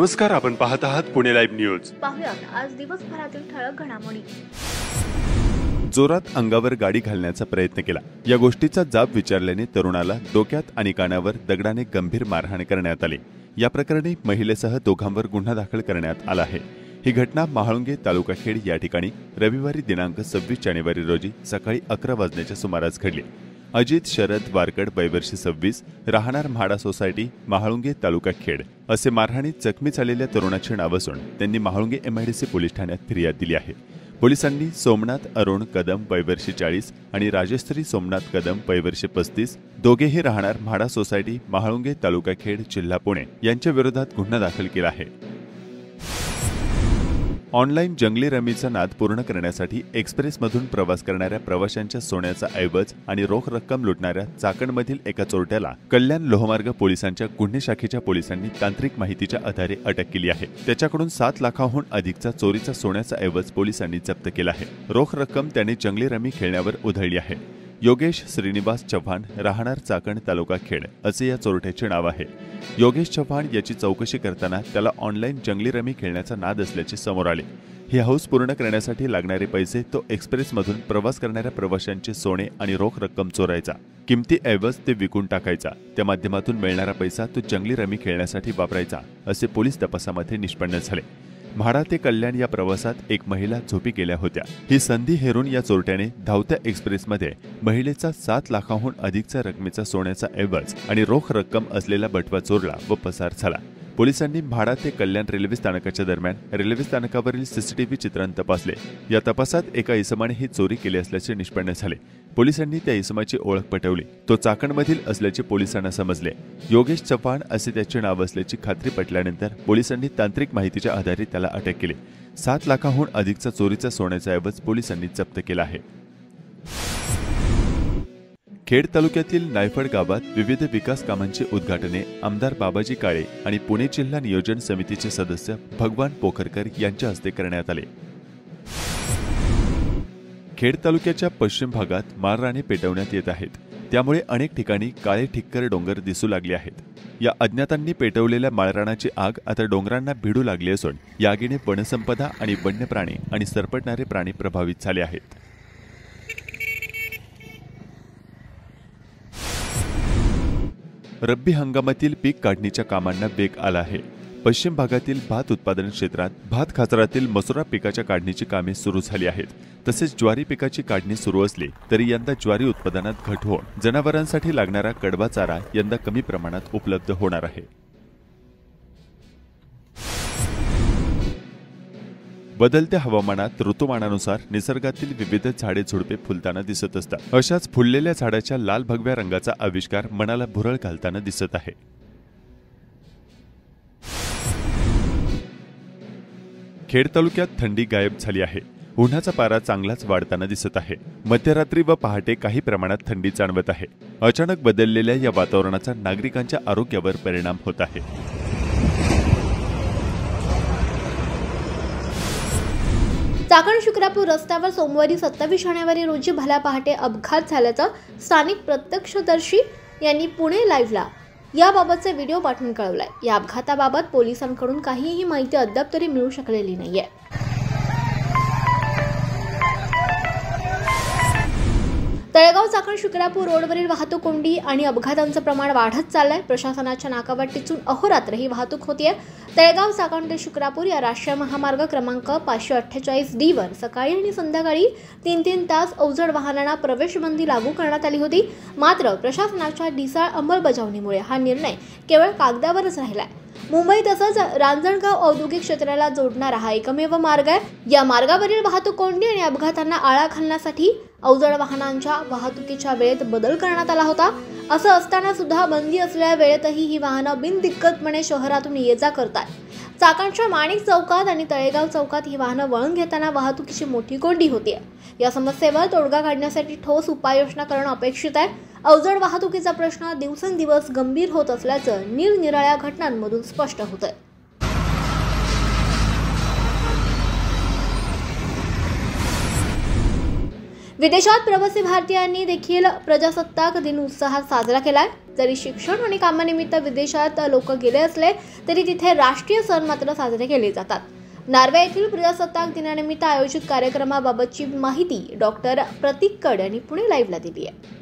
नमस्कार, आपण पाहत आहात पुणे लाईव्ह न्यूज। पाहुयात आज दिवसभरातील ठळक घडामोडी। जोरात अंगावर गाडी घालण्याचा प्रयत्न केला। या गोष्टीचा जाब विचारल्याने तरुणाला डोक्यात आणि कानावर दगडाने गंभीर मारहाण करण्यात आली। या प्रकरणी महिलेसह दोघांवर गुन्हा दाखल करण्यात आला आहे। ही घटना महाळुंगे तालुका खेड या ठिकाणी रविवारी दिनांक 26 जानेवारी रोजी सकाळी 11 वाजण्याच्या सुमारास घडली। अजित शरद वारकड वयवर्ष 26, राहणार म्हाडा सोसायटी, महाळुंगे तालुका खेड असे मारहाणीत जखमी झालेल्या तरुणाचे नाव असून त्यांनी महाळुंगे MIDC पोलीस ठाण्यात फिर्याद दिली आहे। पोलिसांनी सोमनाथ अरुण कदम वयवर्ष 40 आणि राजश्री सोमनाथ कदम वयवर्ष 35 दोघेही राहणार म्हाडा सोसायटी, महाळुंगे तालुका खेड, जिल्हा पुणे यांच्या विरोधात गुन्हा दाखल केला आहे। ऑनलाईन जंगली रमीचा नाद पूर्ण करण्यासाठी एक्सप्रेसमधून प्रवास करणाऱ्या प्रवाशांच्या सोन्याचा ऐवज आणि रोख रक्कम लुटणाऱ्या चाकणमधील एका चोरट्याला कल्याण लोहमार्ग पोलिसांच्या गुन्हे शाखेच्या पोलिसांनी तांत्रिक माहितीच्या आधारे अटक केली आहे। त्याच्याकडून 7 लाखांहून अधिकचा चोरीचा सोन्याचा ऐवज पोलिसांनी जप्त केला आहे। रोख रक्कम त्याने जंगली रमी खेळण्यावर उधळली आहे। योगेश श्रीनिवास चव्हाण, राहणार चाकण तालुका खेड असे या चोरट्याचे नाव आहे। योगेश चव्हाण याची चौकशी करताना त्याला ऑनलाईन जंगली रमी खेळण्याचा नाद असल्याचे समोर आले। ही हौस पूर्ण करण्यासाठी लागणारे पैसे तो एक्सप्रेसमधून प्रवास करणाऱ्या प्रवाशांचे सोने आणि रोख रक्कम चोरायचा। किमती ऐवज ते विकून टाकायचा। त्या माध्यमातून मिळणारा पैसा तो जंगली रमी खेळण्यासाठी वापरायचा असे पोलीस तपासामध्ये निष्पन्न झाले। म्हाडा ते कल्याण या प्रवासात एक महिला झोपी गेल्या होत्या। ही संधी हेरून या चोरट्याने धावत्या एक्सप्रेसमध्ये महिलेचा 7 लाखांहून अधिकचा रकमेचा सोन्याचा ऐवज आणि रोख रक्कम असलेला बटवा चोरला व पसार झाला। पोलिसांनी म्हाडा ते कल्याण रेल्वे स्थानकाच्या दरम्यान रेल्वे स्थानकावरील CCTV चित्रण तपासले। या तपासात एका इसमाने ही चोरी केली असल्याचे निष्पन्न झाले। पोलिसांनी त्या इसमाची ओळख पटवली। तो चाकणमधील असल्याचे पोलिसांना समजले। योगेश चव्हाण असे त्याचे नाव असल्याची खात्री पटल्यानंतर पोलिसांनी तांत्रिक माहितीच्या आधारे त्याला अटक केली। 7 लाखांहून अधिकचा चोरीचा सोन्याचा ऐवज पोलिसांनी जप्त केला आहे। खेड तालुक्यातील नायफड गावात विविध विकास कामांची उद्घाटने आमदार बाबाजी काळे आणि पुणे जिल्हा नियोजन समितीचे सदस्य भगवान पोखरकर यांच्या हस्ते करण्यात आले। खेड तालुक्याच्या पश्चिम भागात माळराने पेटवण्यात येत आहेत। त्यामुळे अनेक ठिकाणी काळे ठिक्कर डोंगर दिसू लागले आहेत। या अज्ञातांनी पेटवलेल्या माळरानाची आग आता डोंगरांना भिडू लागली असून या आगीने वनसंपदा आणि वन्य प्राणी आणि सरपटणारे प्राणी प्रभावित झाले आहेत। रब्बी हंगामातील पीक काढणीच्या कामांना वेग आला आहे। पश्चिम भागातील भात उत्पादन क्षेत्रात भात खाचरातील मसुरा पिकाच्या काढणीची कामे सुरू झाली आहेत। तसेच ज्वारी पिकाची काढणी सुरू असली तरी यंदा ज्वारी उत्पादनात घट होऊन जनावरांसाठी लागणारा कडवा चारा यंदा कमी प्रमाणात उपलब्ध होणार आहे। बदलत्या हवामानात ऋतुमानानुसार निसर्गातील विविध झाडे झुडपे फुलताना दिसत असतात। अशाच फुललेल्या झाडाच्या लाल भगव्या रंगाचा आविष्कार मनाला भुरळ घालताना दिसत आहे। खेड तालुक्यात थंडी गायब झाली आहे। उन्हाचा पारा चांगलाच वाढताना दिसत आहे। मध्यरात्री व पहाटे काही प्रमाणात थंडी जाणवत आहे। अचानक बदललेल्या या वातावरणाचा नागरिकांच्या आरोग्यावर परिणाम होत आहे। चाकण शिक्रापूर रस्त्यावर सोमवारी 27 जानेवारी रोजी भल्या पहाटे अपघात झाल्याचं स्थानिक प्रत्यक्षदर्शी यांनी पुणे लाईव्हला याबाबतचा व्हिडिओ पाठवून कळवलाय। या अपघाताबाबत पोलिसांकडून काहीही माहिती अद्याप तरी मिळू शकलेली नाहीये। तळेगाव चाकण शिक्रापूर रोडवरील वाहतूक कोंडी आणि अपघातांचं प्रमाण वाढत चाललंय। प्रशासनाच्या नाकावाटीतून अहोरात्र ही वाहतूक होतीये। तळेगाव चाकण ते शिक्रापूर या राष्ट्रीय महामार्ग क्रमांक 548D वर सकाळी आणि संध्याकाळी 3-3 तास अवजड वाहनांना प्रवेशबंदी लागू करण्यात आली होती। मात्र प्रशासनाच्या ढिसाळ अंमलबजावणीमुळे हा निर्णय केवळ कागदावरच राहिलाय। मुंबई तसंच रांजणगाव औद्योगिक क्षेत्राला जोडणारा हा एकमेव मार्ग आहे। या मार्गावरील वाहतूक कोंडी आणि अपघातांना आळा घालण्यासाठी अवजड वाहनांच्या वाहतुकीच्या वेळेत बदल करण्यात आला होता। असं असताना सुद्धा बंदी असलेल्या वेळेतही ही वाहनं बिनदिक्कतपणे शहरातून ये-जा करतात। चाकणच्या माणिक चौकात आणि तळेगाव चौकात ही वाहनं वळण घेताना वाहतुकीची मोठी कोंडी होतीये। या समस्येवर तोडगा काढण्यासाठी ठोस उपाययोजना करणं अपेक्षित आहे। अवजड वाहतुकीचा प्रश्न दिवसेंदिवस गंभीर होत असल्याचं निरनिराळ्या घटनांमधून स्पष्ट होतंय। विदेशात प्रवासी भारतीयांनी देखील प्रजासत्ताक दिन उत्साहात साजरा केलाय। जरी शिक्षण आणि कामानिमित्त विदेशात लोक गेले असले तरी तिथे राष्ट्रीय सण मात्र साजरे केले जातात। नार्वे येथील प्रजासत्ताक दिनानिमित्त आयोजित कार्यक्रमाबाबतची माहिती डॉक्टर प्रतीक कड यांनी पुणे लाईव्हला दिली आहे।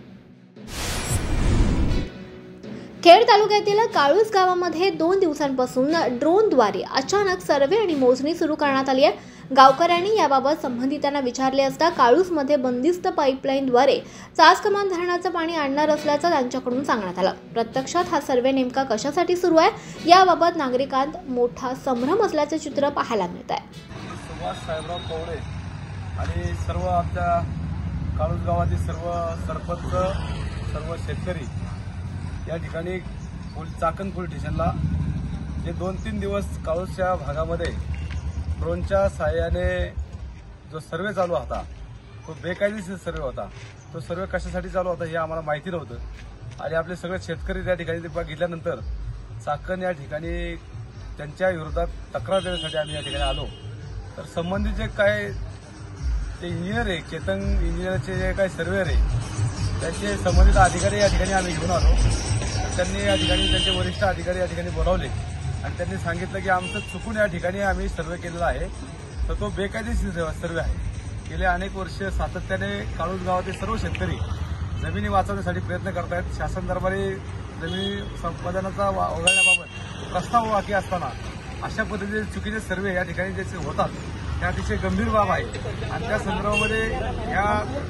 खेड तालुक्यातील काळूस गावामध्ये 2 दिवसांपासून ड्रोनद्वारे अचानक सर्वे आणि मोजणी सुरू करण्यात आली आहे। गावकऱ्यांनी याबाबत संबंधितांना विचारले असता काळूसमध्ये बंदिस्त पाईपलाईनद्वारे चासकमान धरणाचं पाणी आणणार असल्याचं त्यांच्याकडून सांगण्यात आलं। प्रत्यक्षात हा सर्वे नेमका कशासाठी सुरू आहे याबाबत नागरिकांत मोठा संभ्रम असल्याचे चित्र पाहायला मिळत आहे। सुभाष साहेबराव कवडे आणि सर्व आमच्या काळूस गावातील सर्व सरपंच सर्व शेतकरी या ठिकाणी चाकण पोलीस स्टेशनला जे 2-3 दिवस काळूसच्या भागामध्ये ड्रोनच्या सहाय्याने जो सर्वे चालू होता तो बेकायदेशीर सर्वे होता। तो सर्वे कशासाठी चालू होता हे आम्हाला माहिती नव्हतं आणि आपले सगळे शेतकरी त्या ठिकाणी बघितल्यानंतर चाकण या ठिकाणी त्यांच्या विरोधात तक्रार देण्यासाठी आम्ही या ठिकाणी आलो। तर संबंधित जे काय ते इंजिनियर आहे चेतन इंजिनियरचे जे काही सर्वेअर आहे त्यांचे संबंधित अधिकारी या ठिकाणी आम्ही घेऊन आलो। त्यांनी या ठिकाणी त्यांचे वरिष्ठ अधिकारी या ठिकाणी बोलावले आणि त्यांनी सांगितलं की आमचं चुकून या ठिकाणी आम्ही सर्वे केलेला आहे, तर तो बेकायदेशीर सर्वे आहे। गेले अनेक वर्ष सातत्याने काळूस गावातील सर्व शेतकरी जमिनी वाचवण्यासाठी प्रयत्न करत आहेत। शासन दरबारी जमिनी संपादनाचा वगळण्याबाबत प्रस्ताव बाकी असताना अशा पद्धतीचे चुकीचे सर्वे या ठिकाणी जे होतात ते अतिशय गंभीर बाब आहे आणि त्या संदर्भामध्ये या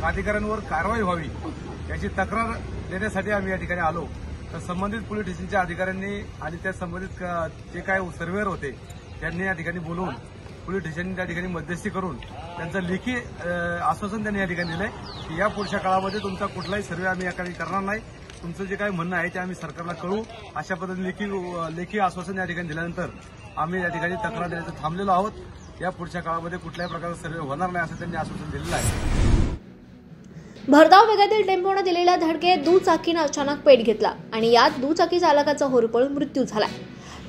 अधिकाऱ्यांवर कारवाई व्हावी याची तक्रार देण्यासाठी आम्ही या ठिकाणी आलो। तर संबंधित पोलीस स्टेशनच्या अधिकाऱ्यांनी आणि त्या संबंधित जे काय सर्वेअर होते त्यांनी या ठिकाणी बोलवून पोलीस स्टेशनने त्या ठिकाणी मध्यस्थी करून त्यांचं लेखी आश्वासन त्यांनी या ठिकाणी दिलंय की या पुढच्या काळामध्ये तुमचा कुठलाही सर्वे आम्ही या ठिकाणी करणार नाही, तुमचं जे काही म्हणणं आहे ते आम्ही सरकारला कळवू अशा पद्धतीने लेखी आश्वासन या ठिकाणी दिल्यानंतर आम्ही या ठिकाणी तक्रार देण्याचं थांबलेलो आहोत। या पुढच्या काळामध्ये कुठल्याही प्रकारचा सर्वे होणार नाही असं त्यांनी आश्वासन दिलेलं आहे। भरधाव वेगातील टेम्पोने दिलेल्या धडकेत दुचाकीनं अचानक पेट घेतला आणि यात दुचाकी चालकाचा होरपळून मृत्यू झालाय,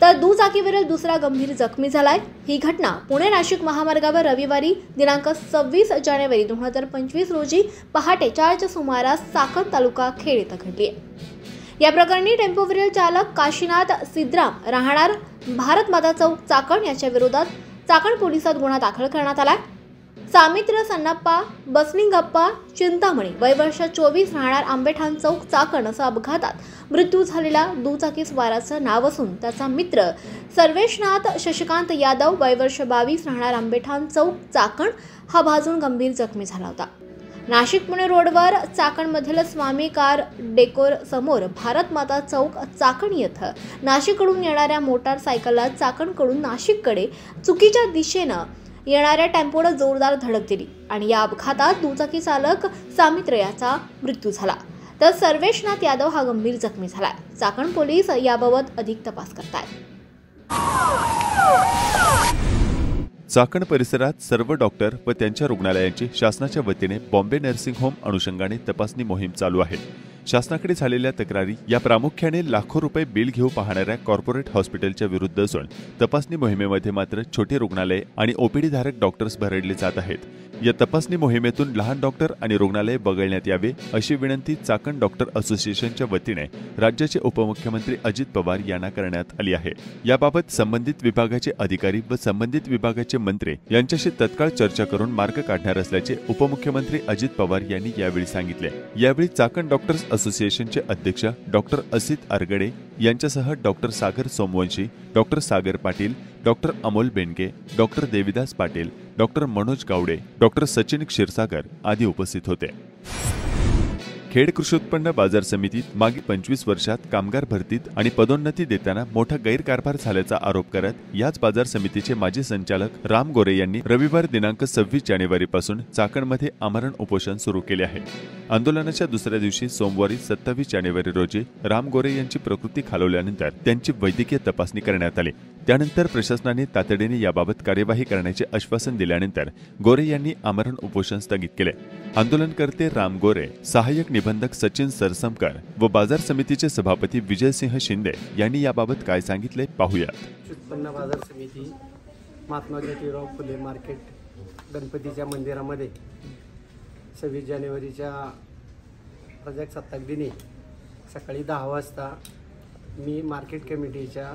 तर दुचाकीवरील दुसरा गंभीर जखमी झालाय। ही घटना पुणे नाशिक महामार्गावर रविवारी दिनांक 26 जानेवारी 2025 रोजी पहाटे 4च्या सुमारास चाकण तालुका खेड येथे घडली आहे। या प्रकरणी टेम्पोवरील चालक काशीनाथ सिद्धराम राहणार भारत माता चौक चाकण याच्या विरोधात चाकण पोलिसात गुन्हा दाखल करण्यात आलाय। सामित्र सन्नाप्पा बसनिंगप्पा चिंतामणी वय वर्ष 24 राहणार आंबेठाण चौक चाकण असा अपघातात मृत्यू झालेला दुचाकी स्वाराचं नाव असून त्याचा मित्र सर्वेशनाथ शशिकांत यादव वय वर्ष 22 राहणार आंबेठाण चौक चाकण हा भाजून गंभीर जखमी झाला होता। नाशिक पुणे रोडवर चाकणमधील स्वामी कार डेकोर समोर भारत माता चौक चाकण येथे नाशिककडून येणाऱ्या मोटारसायकलला चाकणकडून नाशिककडे चुकीच्या दिशेनं येणाऱ्या टेम्पोने जोरदार धडक दिली आणि या अपघातात दुचाकी चालक सामित्र याचा मृत्यू झाला, तर सर्वेशनाथ यादव हा गंभीर जखमी झालाय। चाकण पोलीस याबाबत अधिक तपास करतायत। चाकण परिसरात सर्व डॉक्टर व त्यांच्या रुग्णालयांची शासनाच्या वतीने बॉम्बे नर्सिंग होम अनुषंगाने तपासणी मोहीम चालू आहे। शासनाकडे झालेल्या तक्रारी या प्रामुख्याने लाखो रुपये बिल घेऊ पाहणाऱ्या कॉर्पोरेट हॉस्पिटलच्या विरुद्ध असून तपासणी मोहिमेमध्ये मात्र छोटे रुग्णालय आणि ओपीडी धारक डॉक्टर्स भरडले जात आहेत। या तपासणी मोहिमेतून लहान डॉक्टर आणि रुग्णालय वगळण्यात यावे अशी विनंती चाकण डॉक्टर असोसिएशनच्या वतीने राज्याचे उपमुख्यमंत्री अजित पवार यांना करण्यात आली आहे। याबाबत संबंधित विभागाचे अधिकारी व संबंधित विभागाचे मंत्री यांच्याशी तत्काळ चर्चा करून मार्ग काढणार असल्याचे उपमुख्यमंत्री अजित पवार यांनी यावेळी सांगितले। यावेळी चाकण डॉक्टर्स असोसिएशनचे अध्यक्ष डॉक्टर असित आरगडे यांच्यासह doctor Sagar Somvanshi, doctor Sagar Patil, doctor Amol Benke, doctor Devidas Patil, doctor Manoj Gawade, doctor Sachin Kshirsagar आदी उपस्थित होते। खेड कृषी उत्पन्न बाजार समितीत मागील 25 वर्षात कामगार भरतीत आणि पदोन्नती देताना मोठा गैरकारभार झाल्याचा आरोप करत याच बाजार समितीचे माजी संचालक राम गोरे यांनी रविवार दिनांक 26 जानेवारीपासून चाकणमध्ये आमरण उपोषण सुरू केले आहे। आंदोलनाच्या दुसऱ्या दिवशी सोमवारी 27 जानेवारी रोजी राम गोरे यांची प्रकृती खालवल्यानंतर त्यांची वैद्यकीय तपासणी करण्यात आली। त्यानंतर प्रशासनाने तातडीने याबाबत कार्यवाही करण्याचे आश्वासन दिल्यानंतर गोरे यांनी आमरण उपोषण स्थगित केले। आंदोलनकर्ते राम गोरे, सहाय्यक निबंधक सचिन सरसमकर व बाजार समितीचे सभापती विजयसिंह शिंदे यांनी याबाबत काय सांगितले पाहूया। उत्पन्न बाजार समिती महात्मा ज्योतिराव फुले मार्केट गणपतीच्या मंदिरामध्ये 26 जानेवारीच्या प्रजासत्ताक दिनी सकाळी 10 वाजता मी मार्केट कमिटीच्या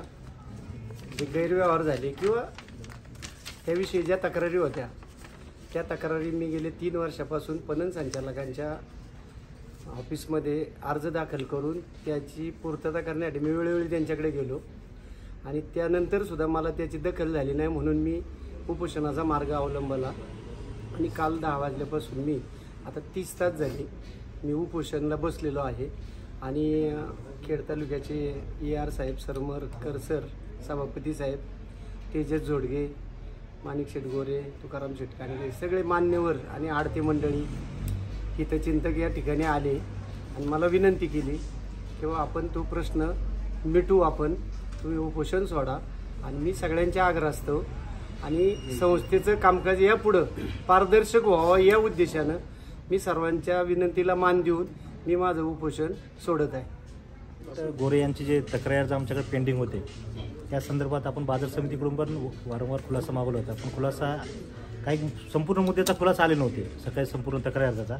जे गैरव्यवहार झाले किंवा त्याविषयी ज्या तक्रारी होत्या त्या तक्रारी मी गेले 3 वर्षापासून पणन संचालकांच्या ऑफिसमध्ये अर्ज दाखल करून त्याची पूर्तता करण्यासाठी मी वेळोवेळी त्यांच्याकडे गेलो आणि त्यानंतरसुद्धा मला त्याची दखल झाली नाही, म्हणून मी उपोषणाचा मार्ग अवलंबला आणि काल 10 वाजल्यापासून मी आता 30 तास झाले मी उपोषणाला बसलेलो आहे. आणि खेड तालुक्याचे AR साहेब, सरमरकर सर, सभापती साहेब, तेजस जोडगे, माणिक शेठ गोरे, तुकाराम शेठ कानगे, सगळे मान्यवर आणि आडते मंडळी हितचिंतक या ठिकाणी आले आणि मला विनंती केली किंवा आपण तो प्रश्न मिटू, आपण तुम्ही उपोषण सोडा. आणि मी सगळ्यांच्या आग्रहास्तव आणि संस्थेचं कामकाज यापुढं पारदर्शक व्हावं या उद्देशानं मी सर्वांच्या विनंतीला मान देऊन मी माझं उपोषण सोडत आहे. तर गोरे यांचे जे तक्रार आमच्याकडे पेंडिंग होते त्या संदर्भात आपण बाजार समितीकडून पण वारंवार खुलासा मागवला होता, पण खुलासा काही संपूर्ण मुद्द्याचा खुलासा आले नव्हते सकाळी संपूर्ण तक्रार अर्जाचा.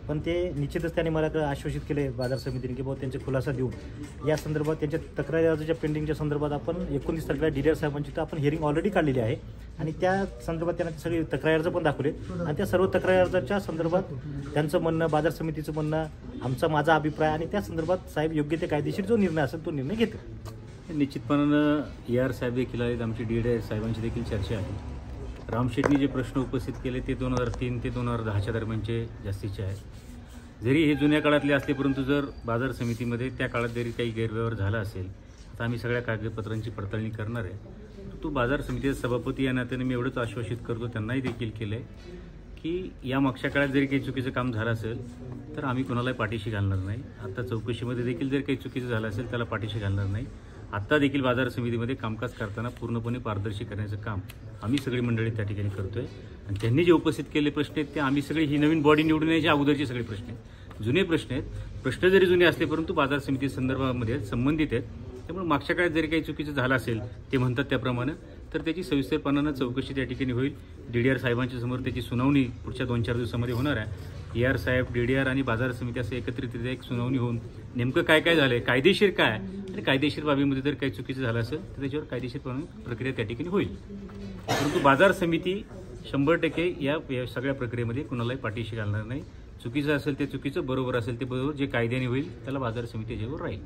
पण ते निश्चितच त्यांनी मला आश्वासित केले बाजार समितीने की बाबा त्यांचे खुलासा देऊन या संदर्भात त्यांच्या तक्रारी अर्जाच्या पेंडिंगच्या संदर्भात आपण 29 तारखेला DDR साहेबांची तर आपण हिअरिंग ऑलरेडी काढलेली आहे आणि त्या संदर्भात त्यांना सगळी तक्रारी अर्ज पण दाखवले आणि त्या सर्व तक्रारी अर्जाच्या संदर्भात त्यांचं म्हणणं, बाजार समितीचं म्हणणं, माझा अभिप्राय आणि त्या संदर्भात साहेब योग्य ते कायदेशीर जो निर्णय असेल तो निर्णय घेतील. निश्चितपणानं AR साहेब देखील आहेत, आमचे DDR साहेबांची देखील चर्चा आहे. रामशेठनी जे प्रश्न उपस्थित केले ते 2003 ते 2010च्या दरम्यानचे जास्तीचे आहेत. जरी हे जुन्या काळातले असले परंतु जर बाजार समितीमध्ये त्या काळात जरी काही गैरव्यवहार झाला असेल तर आम्ही सगळ्या कागदपत्रांची पडताळणी करणार आहे. तो बाजार समितीचा सभापती या नात्याने मी एवढंच आश्वासित करतो, त्यांनाही देखील केलं आहे की या मागच्या काळात जरी काही चुकीचं काम झालं असेल तर आम्ही कोणालाही पाठीशी घालणार नाही. आता चौकशीमध्ये देखील जर काही चुकीचं झालं असेल त्याला पाठीशी घालणार नाही. आत्ता देखील बाजार समितीमध्ये कामकाज करताना पूर्णपणे पारदर्शी करण्याचं काम आम्ही सगळी मंडळी त्या ठिकाणी करतोय आणि त्यांनी जे उपस्थित केले प्रश्न आहेत ते आम्ही सगळे ही नवीन बॉडी निवडून येण्याच्या अगोदरचे सगळे प्रश्न आहेत, जुने प्रश्न आहेत. प्रश्न जरी जुने असले परंतु बाजार समिती संदर्भामध्ये संबंधित आहेत. त्यामुळे मागच्या काळात जरी काही चुकीचं झालं असेल ते म्हणतात त्याप्रमाणे तर त्याची सविस्तरपणानं चौकशी त्या ठिकाणी होईल. DDR साहेबांच्या समोर त्याची सुनावणी पुढच्या 2-4 दिवसामध्ये होणार आहे. AR साहेब, DDR आणि बाजार समिती असं एकत्रितरित्या एक सुनावणी होऊन नेमकं काय काय झालंय, कायदेशीर काय आणि कायदेशीर बाबीमध्ये जर काही चुकीचं झालं असेल तर त्याच्यावर कायदेशीरपणे प्रक्रिया त्या ठिकाणी होईल. परंतु बाजार समिती 100% या सगळ्या प्रक्रियेमध्ये कुणालाही पाठीशी घालणार नाही. चुकीचं असेल ते चुकीचं, बरोबर असेल ते बरोबर, जे कायद्याने होईल त्याला बाजार समिती याच्यावर राहील.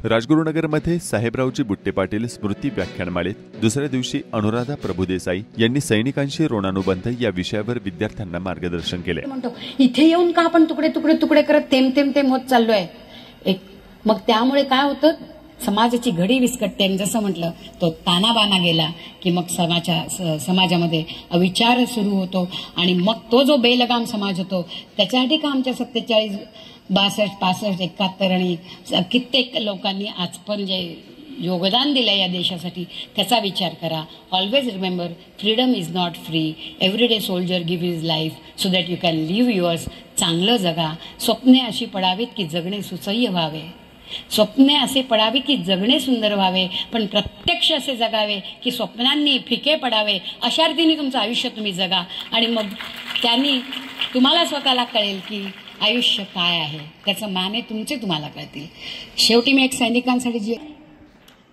राजगुरुनगरमध्ये साहेबरावजी बुट्टे पाटील स्मृती व्याख्यानमालेत दुसऱ्या दिवशी अनुराधा प्रभुदेसाई यांनी सैनिकांशी ऋणानुबंध या विषयावर विद्यार्थ्यांना मार्गदर्शन केले. म्हणतो इथे येऊन का आपण तुकडे तुकडे तुकडे करत थेंब होत चाललोय. मग त्यामुळे काय होतं, समाजाची घडी विस्कटते आणि जसं म्हटलं तो तानाबाना गेला की मग समाजामध्ये अविचार सुरू होतो आणि मग तो जो बेलगाम समाज होतो त्याच्यासाठी का आमच्या 47, 62, 65, 71 आणि कित्येक लोकांनी आज पण जे योगदान दिलं या देशासाठी त्याचा विचार करा. Always remember, freedom is not free. Every day soldier give his life so that you can live yours. चांगलं जगा. स्वप्ने अशी पडावीत की जगणे सुसह्य व्हावे. स्वप्ने असे पडावे की जगणे सुंदर व्हावे, पण प्रत्यक्ष असे जगावे की स्वप्नांनी फिके पडावे. अशा रीतीने तुमचं आयुष्य तुम्ही जगा आणि मग त्यांनी तुम्हाला स्वतःला कळेल की आयुष्य काय आहे, त्याचं माने तुमचे तुम्हाला कळतील. शेवटी मी एक सैनिकांसाठी जी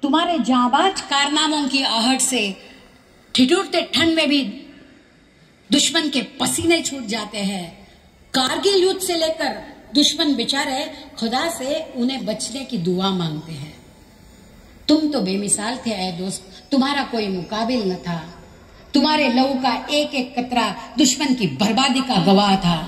तुम्हारे जाबाज कारनामों की आहट से ठिठुरते ठंड में भी दुश्मन के पसीने छूट जाते हैं. कारगिल युद्ध से लेकर दुश्मन बेचारे खुदा से उन्हें बचने की दुआ मांगते हैं. तुम तो बेमिसाल थे ऐ दोस्त, तुम्हारा कोई मुकाबिल न था. तुम्हारे लहू का एक एक कतरा दुश्मन की बर्बादी का गवाह था.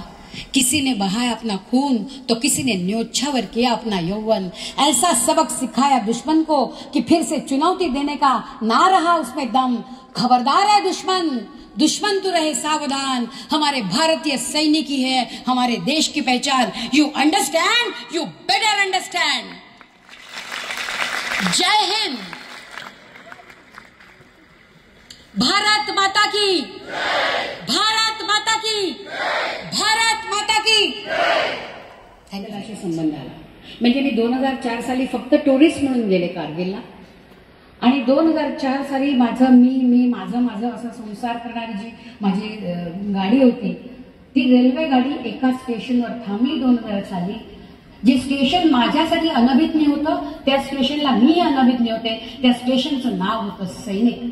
किसी ने बहाया अपना खून तो किसी ने न्योछावर किया अपना यौवन. ऐसा सबक सिखाया दुश्मन को कि फिर से चुनौती देने का ना रहा उसमें दम. खबरदार है दुश्मन, दुश्मन तो रहे सावधान. हमारे भारतीय सैनिक ही है हमारे देश की पहचान. You understand, you better understand. जय हिंद. भारत माता की, भारत माता की, भारत माता की. ह्याच्याशी संबंध आला म्हणजे मी 2004 साली फक्त टुरिस्ट म्हणून गेले कारगिलला आणि 2004 साली माझं माझं असा संसार करणारी जी माझी गाडी होती ती रेल्वे गाडी एका स्टेशनवर थांबली 2 वेळा झाली. जे स्टेशन माझ्यासाठी अनभिज्ञ होतं त्या स्टेशनला मी अनभिज्ञ होते. त्या स्टेशनचं नाव होतं सैनिक.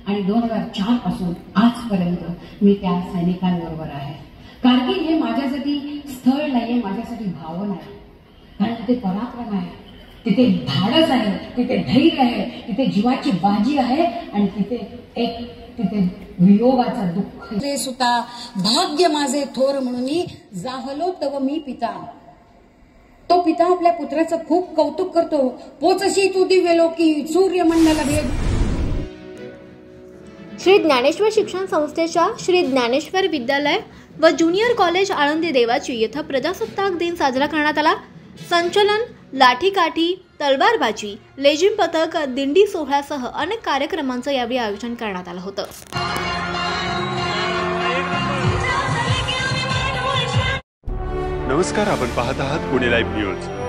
आणि 2004 पासून आजपर्यंत मी त्या सैनिकांबरोबर आहे. कारगिल हे माझ्यासाठी स्थळ नाहीये, माझ्यासाठी भावना आहे. कारण तिथे पराक्रम आहे, तिथे धाडस आहे, तिथे धैर्य आहे, तिथे जीवाची बाजी आहे आणि तिथे वियोगाचा दुःख. रे सुता भाग्य माझे थोर म्हणून जाहलो तव मी पिता. तो पिता आपल्या पुत्राचं खूप कौतुक करतो. पोचशी तू दिव्य लोकी सूर्यमंडल भेद. श्री ज्ञानेश्वर शिक्षण संस्थेच्या श्री ज्ञानेश्वर विद्यालय व ज्युनियर कॉलेज आळंदी देवाची येथे प्रजासत्ताक दिन साजरा करण्यात आला. संचलन, लाठीकाठी, तलवारबाजी, लेझिम पथक, दिंडी सोहळ्यासह अनेक कार्यक्रमांचं यावेळी आयोजन करण्यात आलं होतं. नमस्कार, आपण पाहत आहात पुणे लाईव्ह न्यूज.